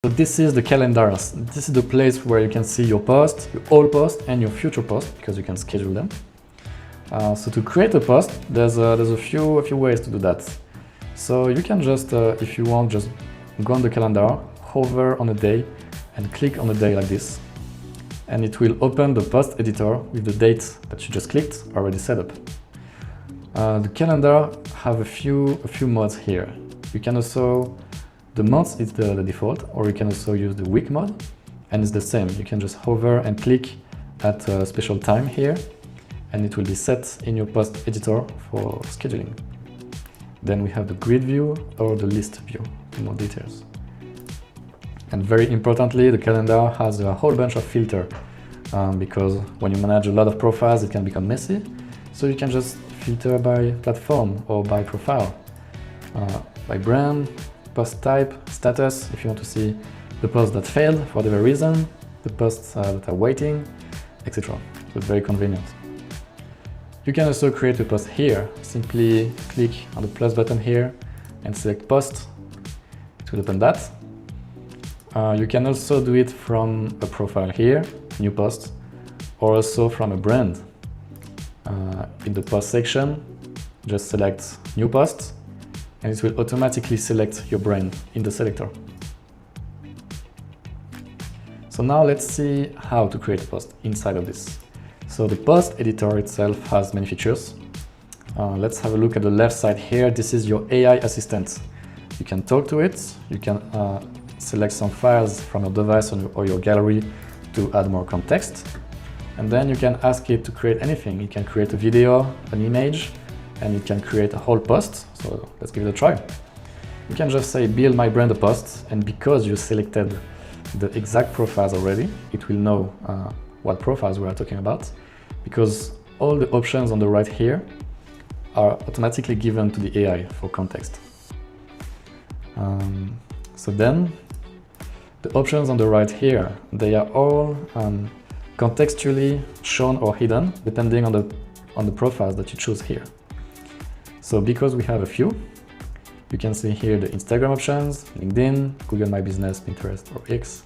So this is the calendar. This is the place where you can see your post, your old post and your future post, because you can schedule them. So to create a post, there's a few ways to do that. So you can just, if you want, just go on the calendar, hover on a day and click on the day like this. And it will open the post editor with the date that you just clicked already set up. The calendar have a few modes here. You can also, the month is the default, or you can also use the week mode, and it's the same. You can just hover and click at a special time here, and it will be set in your post editor for scheduling. Then we have the grid view or the list view for more details. And very importantly, the calendar has a whole bunch of filters because when you manage a lot of profiles, it can become messy. So you can just filter by platform or by profile, by brand, post type, status, if you want to see the posts that failed for whatever reason, the posts that are waiting, etc. So it's very convenient. You can also create a post here. Simply click on the plus button here and select post. It will open that. You can also do it from a profile here, new post, or also from a brand. In the post section, just select new post, and it will automatically select your brand in the selector. So now let's see how to create a post inside of this. So the post editor itself has many features. Let's have a look at the left side here. This is your AI assistant. You can talk to it. You can select some files from your device or your gallery to add more context. And then you can ask it to create anything. You can create a video, an image, and it can create a whole post. So let's give it a try. You can just say build my brand a post, and because you selected the exact profiles already, it will know what profiles we are talking about, because all the options on the right here are automatically given to the AI for context. So then the options on the right here, they are all contextually shown or hidden depending on the profiles that you choose here. So because we have a few, you can see here the Instagram options, LinkedIn, Google My Business, Pinterest, or X.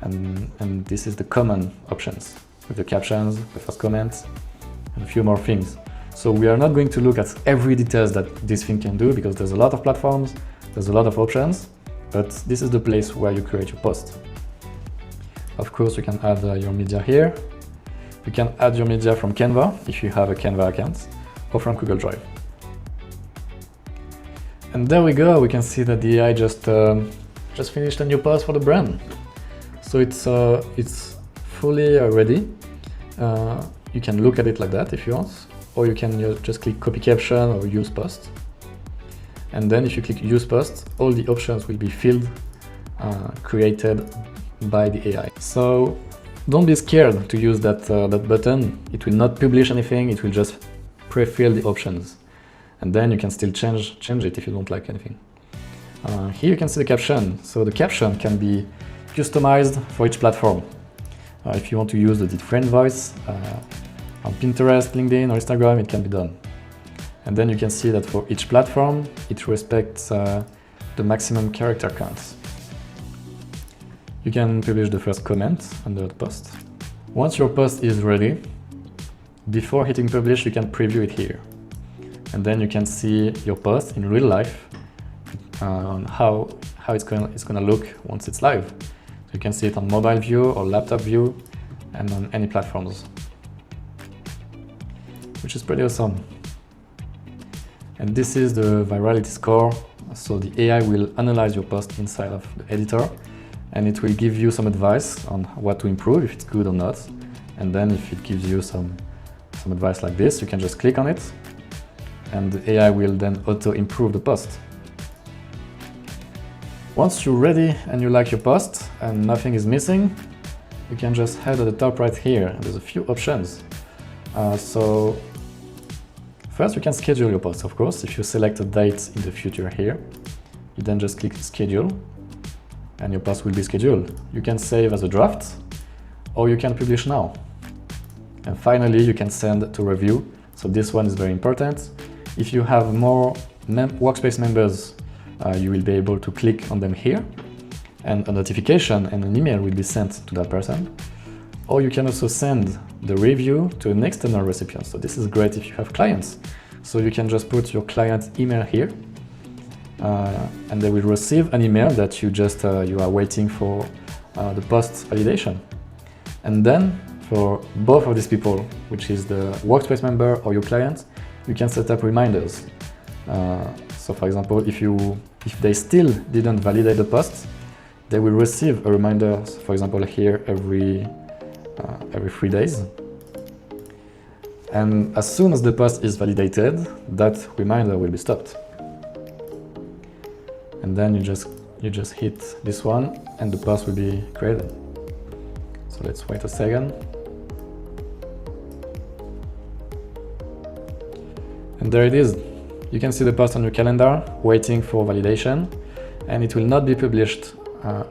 And this is the common options with the captions, the first comments, and a few more things. So we are not going to look at every details that this thing can do, because there's a lot of platforms, there's a lot of options, but this is the place where you create your post. Of course, you can add your media here. You can add your media from Canva if you have a Canva account, or from Google Drive. And there we go. We can see that the AI just finished a new post for the brand. So it's fully ready. You can look at it like that if you want, or you can just click copy caption or use post. And then if you click use post, all the options will be filled, created by the AI. So don't be scared to use that button. It will not publish anything. It will just pre-fill the options. And then you can still change it if you don't like anything. Here you can see the caption. So the caption can be customized for each platform. If you want to use the different voice on Pinterest, LinkedIn, or Instagram, it can be done. And then you can see that for each platform, it respects the maximum character counts. You can publish the first comment under the post. Once your post is ready, before hitting publish, you can preview it here. And then you can see your post in real life on how it's gonna look once it's live. So you can see it on mobile view or laptop view and on any platforms, which is pretty awesome. And this is the virality score. So the AI will analyze your post inside of the editor, and it will give you some advice on what to improve, if it's good or not. And then if it gives you some advice like this, you can just click on it, and the AI will then auto-improve the post. Once you're ready and you like your post and nothing is missing, you can just head at the top right here, and there's a few options. So first you can schedule your post, of course. If you select a date in the future here, you then just click schedule, and your post will be scheduled. You can save as a draft, or you can publish now. And finally, you can send to review. So this one is very important. If you have more workspace members, you will be able to click on them here, and a notification and an email will be sent to that person. Or you can also send the review to an external recipient. So this is great if you have clients. So you can just put your client email here, and they will receive an email that you are waiting for the post validation. And then for both of these people, which is the workspace member or your client, you can set up reminders. So for example, if they still didn't validate the post, they will receive a reminder, for example here, every 3 days. And as soon as the post is validated, that reminder will be stopped. And then you just hit this one and the post will be created. So let's wait a second. And there it is. You can see the post on your calendar waiting for validation, and it will not be published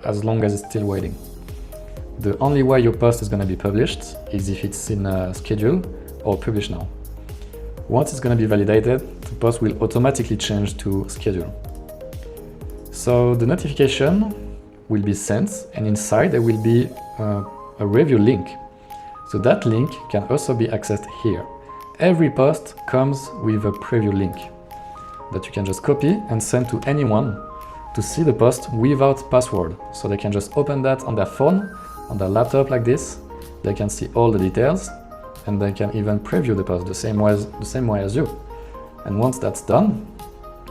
as long as it's still waiting. The only way your post is going to be published is if it's in a schedule or publish now. Once it's going to be validated, the post will automatically change to schedule. So the notification will be sent, and inside there will be a review link. So that link can also be accessed here. Every post comes with a preview link that you can just copy and send to anyone to see the post without password. So they can just open that on their phone, on their laptop like this. They can see all the details, and they can even preview the post the same way as you. And once that's done,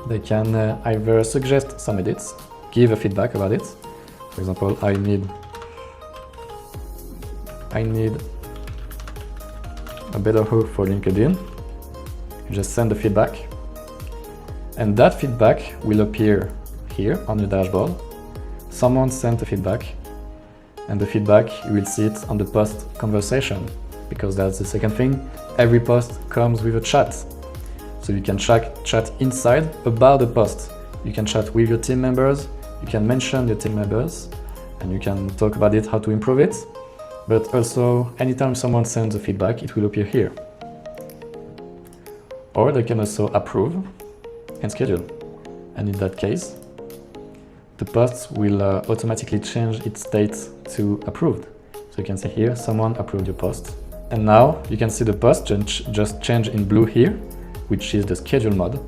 they can either suggest some edits, give a feedback about it. For example, I need a better hook for LinkedIn. You just send the feedback, and that feedback will appear here on your dashboard. Someone sent a feedback, and the feedback, you will see it on the post conversation, because that's the second thing. Every post comes with a chat. So you can chat inside about the post. You can chat with your team members, you can mention your team members, and you can talk about it, how to improve it. But also, anytime someone sends a feedback, it will appear here. Or they can also approve and schedule. And in that case, the post will automatically change its state to approved. So you can see here, someone approved your post. And now you can see the post just change in blue here, which is the schedule mode,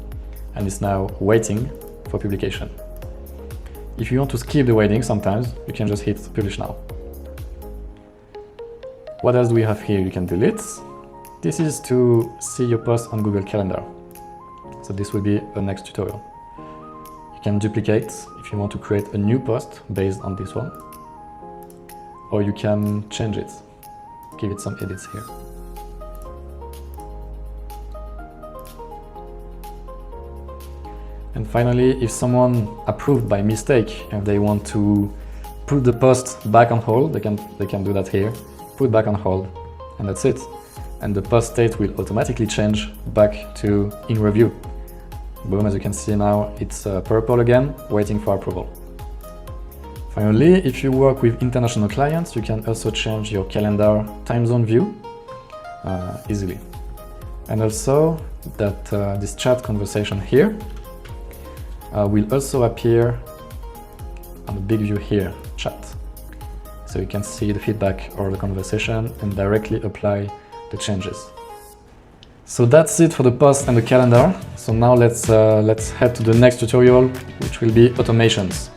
and it's now waiting for publication. If you want to skip the waiting sometimes, you can just hit publish now. What else do we have here? You can delete. This is to see your post on Google Calendar. So this will be the next tutorial. You can duplicate if you want to create a new post based on this one, or you can change it, give it some edits here. And finally, if someone approved by mistake and they want to put the post back on hold, they can do that here. Put back on hold, and that's it. And the post state will automatically change back to in review. Boom, as you can see now, it's purple again, waiting for approval. Finally, if you work with international clients, you can also change your calendar time zone view easily. And also that this chat conversation here will also appear on the big view here, chat. So you can see the feedback or the conversation and directly apply the changes. So that's it for the post and the calendar. So now let's head to the next tutorial, which will be automations.